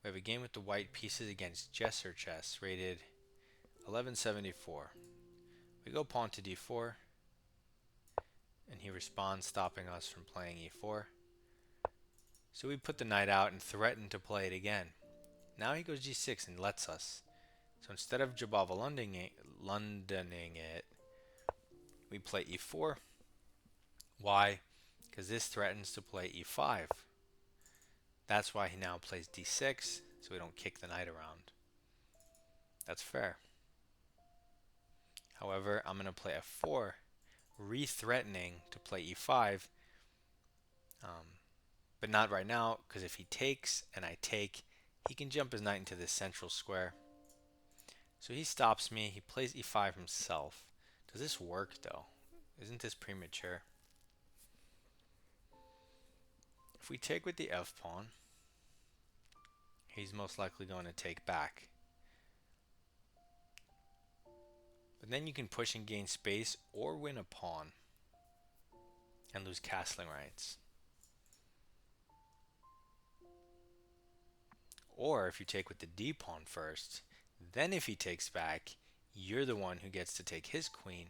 We have a game with the white pieces against Jess or chess, rated 1174. We go pawn to d4, and he responds, stopping us from playing e4. So we put the knight out and threaten to play it again. Now he goes g6 and lets us. So instead of Jabava Londoning it, we play e4. Why? Because this threatens to play e5. That's why he now plays d6, so we don't kick the knight around. That's fair. However, I'm going to play f4, re-threatening to play e5, but not right now, because if he takes and I take, he can jump his knight into this central square. So he stops me. He plays e5 himself. Does this work, though? Isn't this premature? If we take with the f pawn, he's most likely going to take back. But then you can push and gain space or win a pawn and lose castling rights. Or if you take with the d pawn first, then if he takes back, you're the one who gets to take his queen.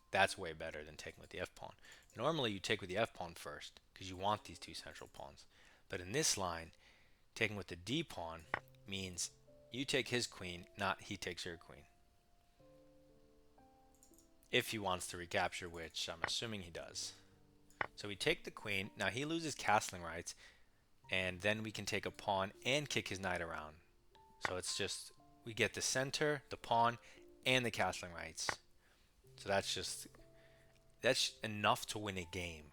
That's way better than taking with the f pawn. Normally you take with the f pawn first because you want these two central pawns. But in this line, taking with the d pawn means you take his queen, not he takes your queen. If he wants to recapture, which I'm assuming he does. So we take the queen. Now he loses castling rights, and then we can take a pawn and kick his knight around. So it's just, we get the center, the pawn, and the castling rights. So that's enough to win a game.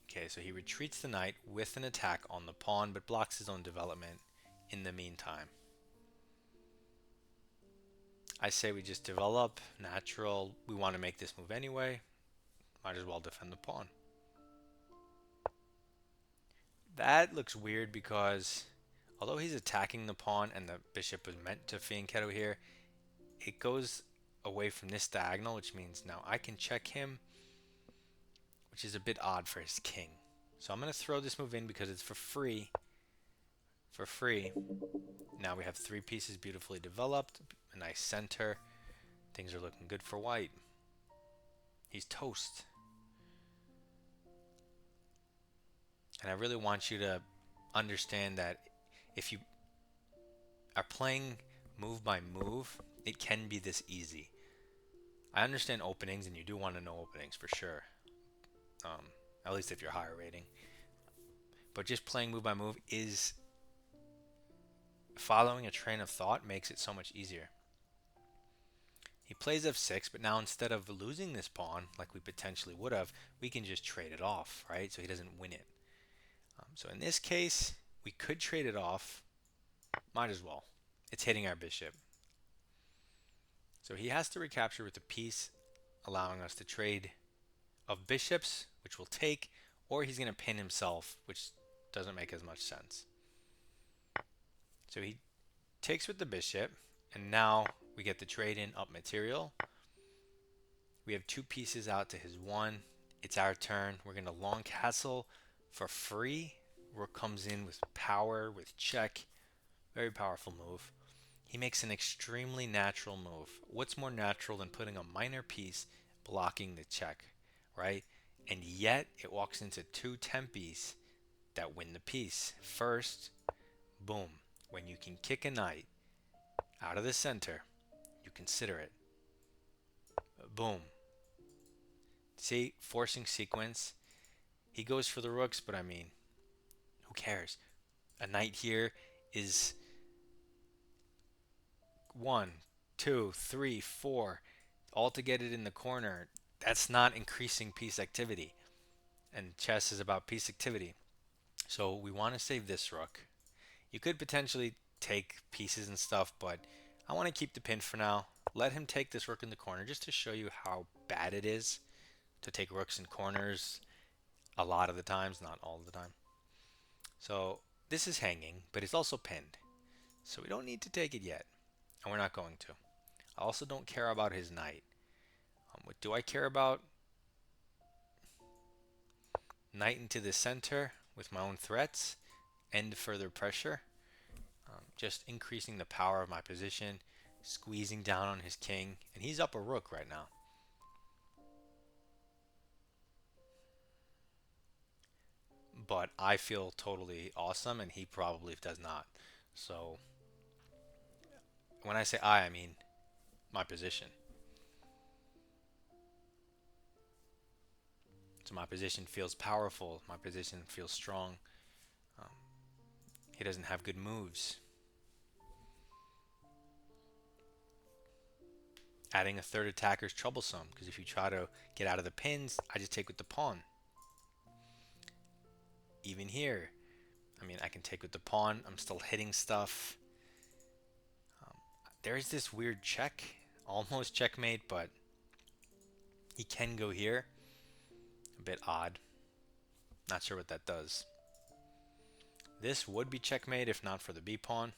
Okay, so he retreats the knight with an attack on the pawn, but blocks his own development in the meantime. I say we just develop natural. We want to make this move anyway. Might as well defend the pawn. That looks weird because although he's attacking the pawn and the bishop was meant to fianchetto here, it goes away from this diagonal, which means now I can check him, which is a bit odd for his king. So I'm going to throw this move in because it's for free. For free. Now we have three pieces beautifully developed, a nice center. Things are looking good for white. He's toast. And I really want you to understand that if you are playing move by move, it can be this easy. I understand openings, and you do want to know openings for sure. At least if you're higher rating. But just playing move by move is following a train of thought makes it so much easier. He plays f6, but now instead of losing this pawn like we potentially would have, we can just trade it off, right? So he doesn't win it. So in this case, we could trade it off. Might as well. It's hitting our bishop. So he has to recapture with a piece, allowing us to trade of bishops, which we'll take, or he's going to pin himself, which doesn't make as much sense. So he takes with the bishop, and now we get the trade in up material. We have two pieces out to his one. It's our turn. We're going to long castle for free. Rook comes in with power, with check. Very powerful move. He makes an extremely natural move. What's more natural than putting a minor piece blocking the check, right? And yet it walks into two tempes that win the piece. First, boom. When you can kick a knight out of the center, you consider it. Boom. See, forcing sequence. He goes for the rooks, but I mean, who cares? A knight here is 1, 2, 3, 4. All to get it in the corner. That's not increasing piece activity. And chess is about piece activity. So we want to save this rook. You could potentially take pieces and stuff, but I want to keep the pin for now. Let him take this rook in the corner just to show you how bad it is to take rooks in corners a lot of the times, not all of the time. So this is hanging, but it's also pinned. So we don't need to take it yet, and we're not going to. I also don't care about his knight. What do I care about? Knight into the center. with my own threats, end further pressure, just increasing the power of my position, squeezing down on his king, and he's up a rook right now. But I feel totally awesome, and he probably does not. So when I say I mean my position. So my position feels powerful. My position feels strong. Um, he doesn't have good moves. Adding a third attacker is troublesome because if you try to get out of the pins, I just take with the pawn. Even here, I mean, I can take with the pawn. I'm still hitting stuff. Um, there's this weird check, almost checkmate, but he can go here. A bit odd. Not sure what that does. This would be checkmate if not for the b pawn.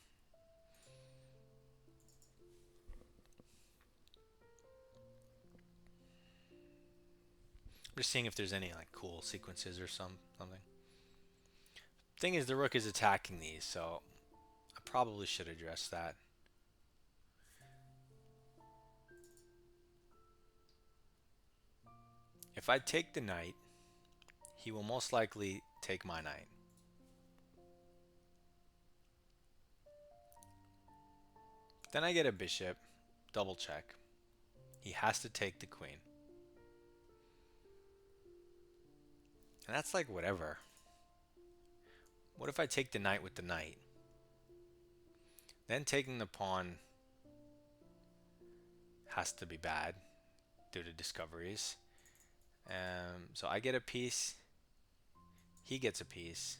I'm just seeing if there's any like cool sequences or something. Thing is, the rook is attacking these, so I probably should address that. If I take the knight, he will most likely take my knight. Then I get a bishop, double check. He has to take the queen. And that's like whatever. What if I take the knight with the knight? Then taking the pawn has to be bad due to discoveries. So I get a piece. He gets a piece.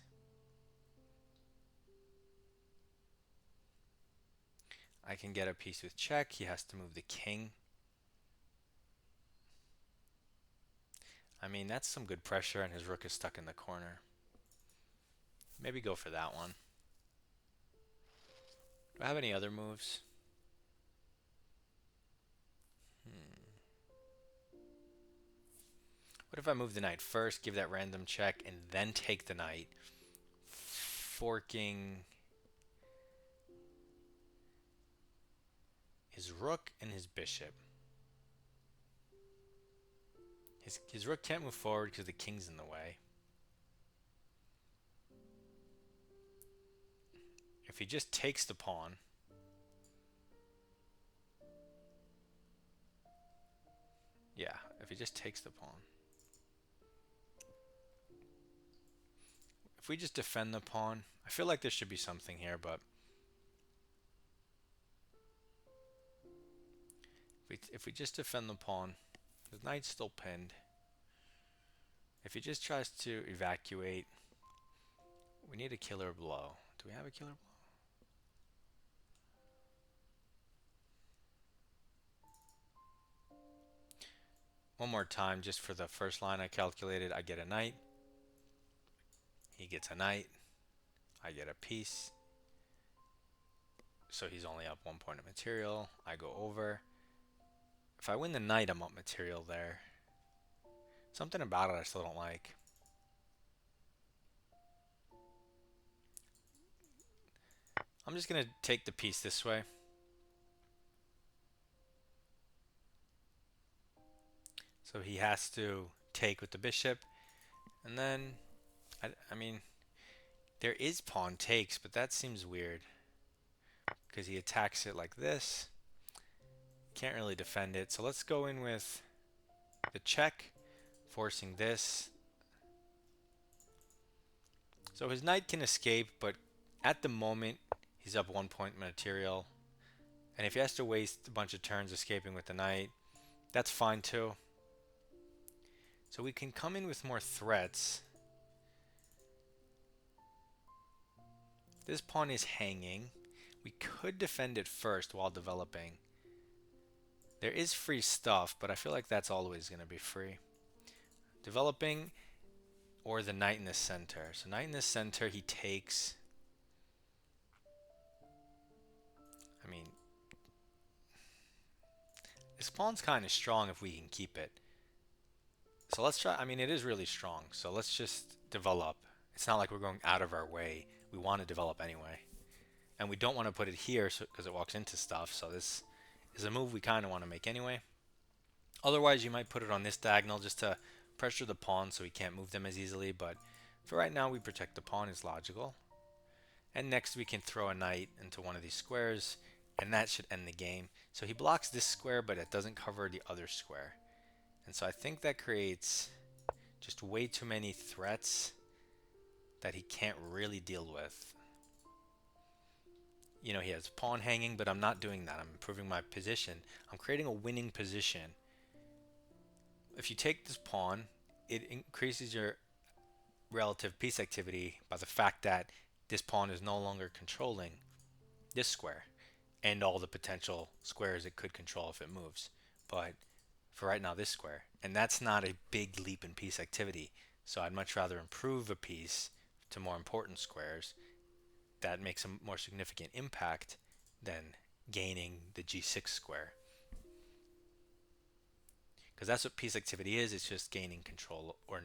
I can get a piece with check. He has to move the king. I mean, that's some good pressure, and his rook is stuck in the corner. Maybe go for that one. Do I have any other moves? What if I move the knight first, give that random check, and then take the knight, forking his rook and his bishop? His rook can't move forward because the king's in the way. If he just takes the pawn, yeah, if he just takes the pawn. If we just defend the pawn, I feel like there should be something here, but if we just defend the pawn, the knight's still pinned. If he just tries to evacuate, we need a killer blow. Do we have a killer blow? One more time, just for the first line I calculated, I get a knight. He gets a knight. I get a piece. So he's only up 1 point of material. I go over. If I win the knight, I'm up material there. Something about it I still don't like. I'm just going to take the piece this way. So he has to take with the bishop. And then, I mean, there is pawn takes, but that seems weird. Because he attacks it like this. Can't really defend it. So let's go in with the check, forcing this. So his knight can escape, but at the moment, he's up 1 point material. And if he has to waste a bunch of turns escaping with the knight, that's fine too. So we can come in with more threats. This pawn is hanging. We could defend it first while developing. There is free stuff, but I feel like that's always going to be free. Developing or the knight in the center. So knight in the center, he takes. I mean, this pawn's kind of strong if we can keep it. So let's try. I mean, it is really strong. So let's just develop It's not like we're going out of our way. We want to develop anyway. And we don't want to put it here because it walks into stuff. So this is a move we kind of want to make anyway. Otherwise, you might put it on this diagonal just to pressure the pawn so we can't move them as easily. But for right now, we protect the pawn is logical. And next we can throw a knight into one of these squares, and that should end the game. So he blocks this square, but it doesn't cover the other square. And so I think that creates just way too many threats that he can't really deal with. You know, he has pawn hanging, but I'm not doing that. I'm improving my position. I'm creating a winning position. If you take this pawn, it increases your relative piece activity by the fact that this pawn is no longer controlling this square and all the potential squares it could control if it moves. But for right now, this square. And that's not a big leap in piece activity. So I'd much rather improve a piece to more important squares that makes a more significant impact than gaining the g6 square. Because that's what piece activity is. It's just gaining control or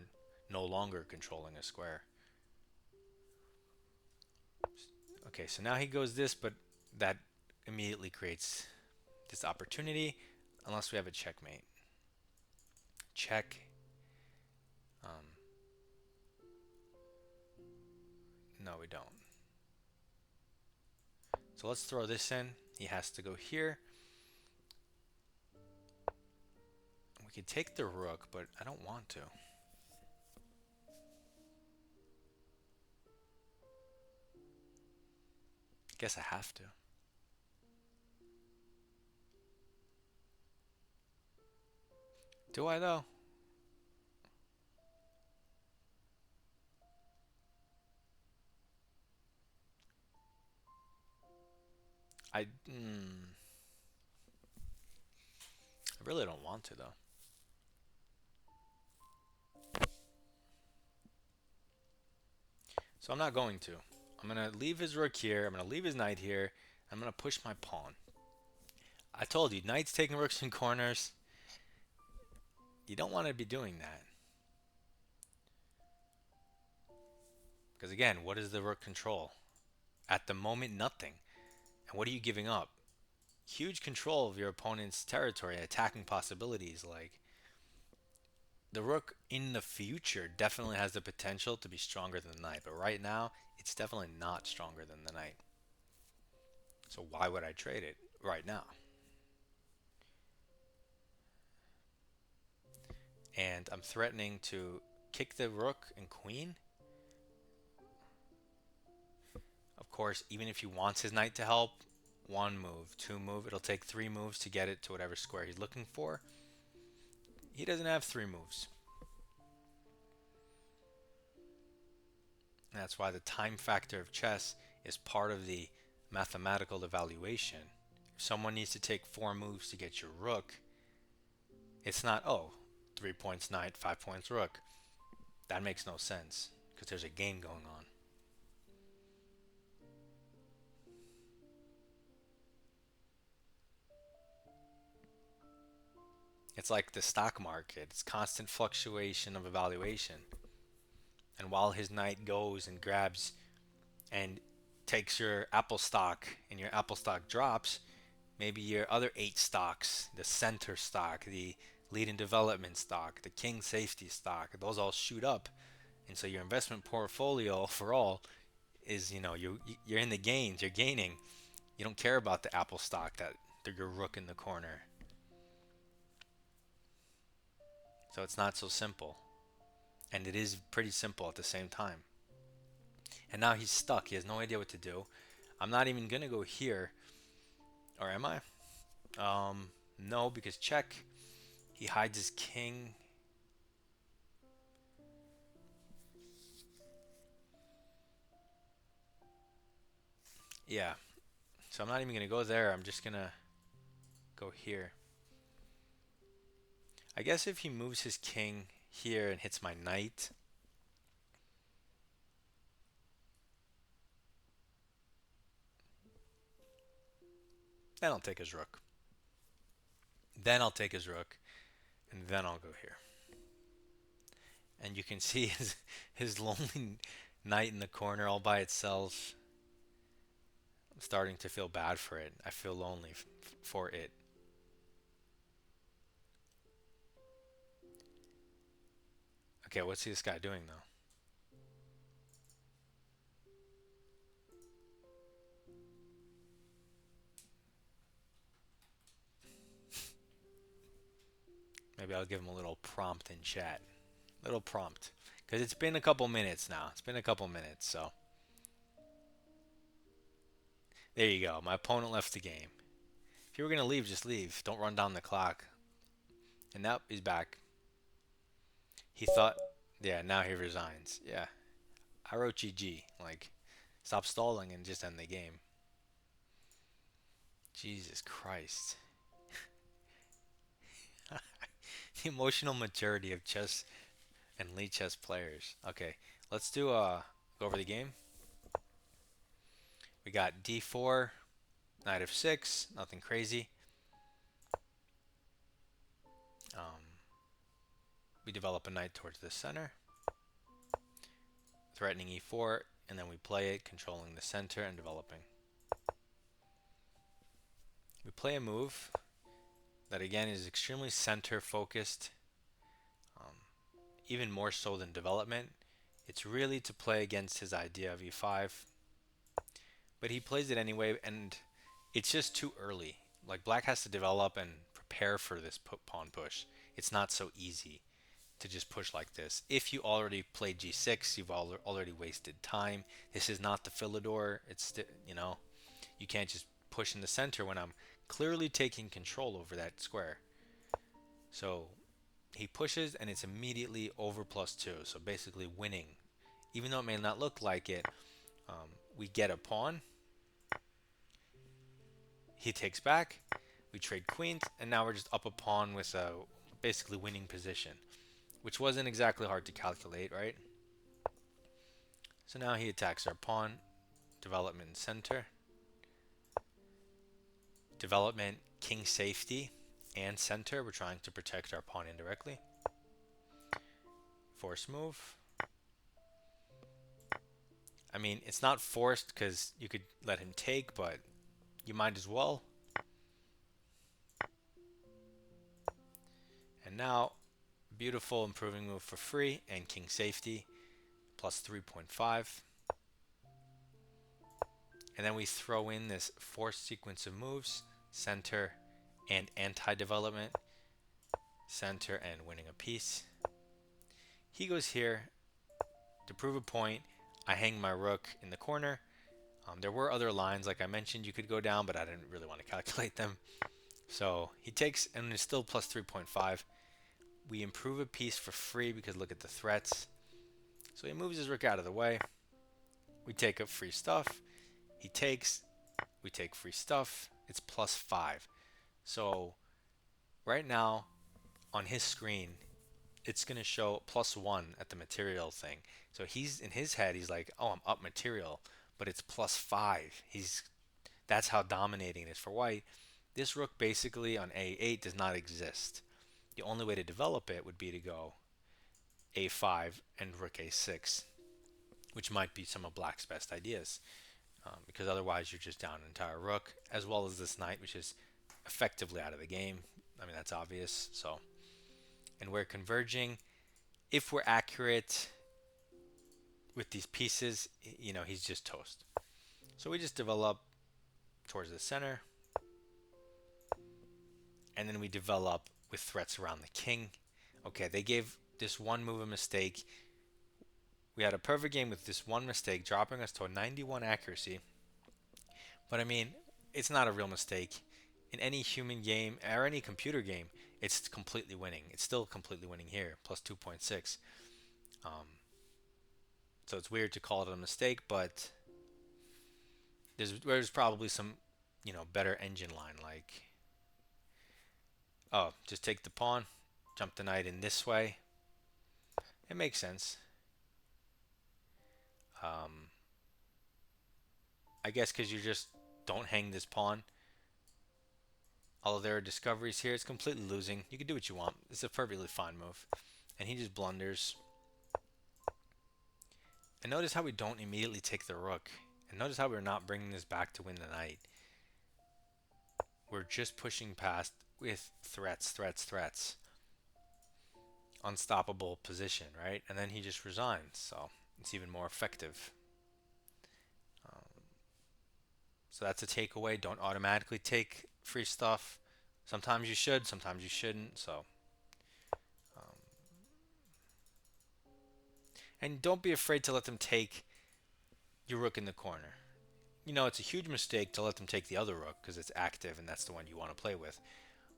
no longer controlling a square. Okay, so now he goes this, but that immediately creates this opportunity unless we have a checkmate. Check. No, we don't. So let's throw this in. He has to go here. We could take the rook, but I don't want to. Guess I have to. Do I though? I really don't want to though. So I'm not going to. I'm going to leave his rook here. I'm going to leave his knight here. I'm going to push my pawn. I told you, knights taking rooks in corners. You don't want to be doing that. Because again, what does the rook control? At the moment, nothing. And what are you giving up? Huge control of your opponent's territory, attacking possibilities. Like, the rook in the future definitely has the potential to be stronger than the knight. But right now, it's definitely not stronger than the knight. So why would I trade it right now? And I'm threatening to kick the rook and queen. Of course, even if he wants his knight to help, one move, two move, it'll take three moves to get it to whatever square he's looking for. He doesn't have three moves. And that's why the time factor of chess is part of the mathematical evaluation. If someone needs to take four moves to get your rook, it's not, oh, 3 points knight, 5 points rook. That makes no sense because there's a game going on. It's like the stock market. It's constant fluctuation of evaluation. And while his knight goes and grabs and takes your Apple stock and your Apple stock drops, maybe your other eight stocks, the center stock, the lead and development stock, the king safety stock, those all shoot up. And so your investment portfolio overall is, you're in the gains, you're gaining. You don't care about the Apple stock that they're your rook in the corner. So it's not so simple. And it is pretty simple at the same time. And now he's stuck. He has no idea what to do. I'm not even going to go here. Or am I? No, because check. He hides his king. Yeah. So I'm not even going to go there. I'm just going to go here. I guess if he moves his king here and hits my knight. Then I'll take his rook. Then I'll take his rook. And then I'll go here. And you can see his lonely Knight in the corner all by itself. I'm starting to feel bad for it. I feel lonely for it. Okay, what's this guy doing though? Maybe I'll give him a little prompt in chat. Little prompt. Because it's been a couple minutes now. It's been a couple minutes, so. There you go. My opponent left the game. If you were going to leave, just leave. Don't run down the clock. And now he's back. He thought, yeah, now he resigns. Yeah. I wrote GG. Like, stop stalling and just end the game. Jesus Christ. The emotional maturity of chess and lead chess players. Okay, let's go over the game. We got d4, knight of 6, nothing crazy. Um, we develop a knight towards the center, threatening e4, and then we play it, controlling the center and developing. We play a move that again is extremely center focused, um, even more so than development. It's really to play against his idea of e5, but he plays it anyway, and it's just too early. Like black has to develop and prepare for this pawn push. It's not so easy to just push like this. If you already played g6, you've already wasted time. This is not the Philidor. It's you can't just push in the center when I'm clearly taking control over that square. So he pushes and it's immediately over +2. So basically winning. Even though it may not look like it, we get a pawn. He takes back. We trade queens, and now we're just up a pawn with a basically winning position, which wasn't exactly hard to calculate, right? So now he attacks our pawn, development center, development king safety, and center. We're trying to protect our pawn indirectly. Force move. I mean, it's not forced because you could let him take, but you might as well. And now, beautiful improving move for free and king safety, +3.5. And then we throw in this forced sequence of moves, center and anti-development, center and winning a piece. He goes here to prove a point. I hang my rook in the corner. There were other lines, like I mentioned, you could go down, but I didn't really want to calculate them. So he takes, and it's still +3.5. We improve a piece for free because look at the threats. So he moves his rook out of the way. We take up free stuff. He takes, we take free stuff. It's +5. So right now on his screen, it's going to show +1 at the material thing. So he's in his head, he's like, oh, I'm up material, but it's +5. That's how dominating it is for white. This rook basically on a8 does not exist. The only way to develop it would be to go a5 and rook a6, which might be some of black's best ideas, because otherwise you're just down an entire rook, as well as this knight, which is effectively out of the game. I mean, that's obvious. So, and we're converging. If we're accurate with these pieces, he's just toast. So we just develop towards the center, and then we develop with threats around the king. Okay, they gave this one move a mistake. We had a perfect game with this one mistake, dropping us to a 91 accuracy. But I mean, it's not a real mistake. In any human game or any computer game, it's completely winning. It's still completely winning here, +2.6. So it's weird to call it a mistake, but there's probably some, better engine line like, oh, just take the pawn, jump the knight in this way. It makes sense. Um, I guess because you just don't hang this pawn. Although there are discoveries here, it's completely losing. You can do what you want. It's a perfectly fine move. And he just blunders. And notice how we don't immediately take the rook. And notice how we're not bringing this back to win the knight. We're just pushing past with threats, threats, threats. Unstoppable position, right? And then he just resigns, so it's even more effective. So that's a takeaway. Don't automatically take free stuff. Sometimes you should, sometimes you shouldn't. So, um, and don't be afraid to let them take your rook in the corner. You know, it's a huge mistake to let them take the other rook because it's active and that's the one you want to play with.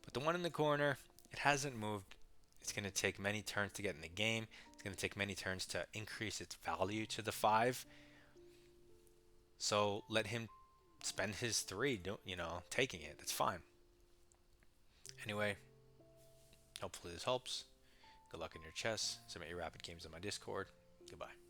But the one in the corner, it hasn't moved. It's going to take many turns to get in the game. It's going to take many turns to increase its value to the 5. So let him spend his 3, taking it. That's fine. Anyway, hopefully this helps. Good luck in your chess. Submit your rapid games on my Discord. Goodbye.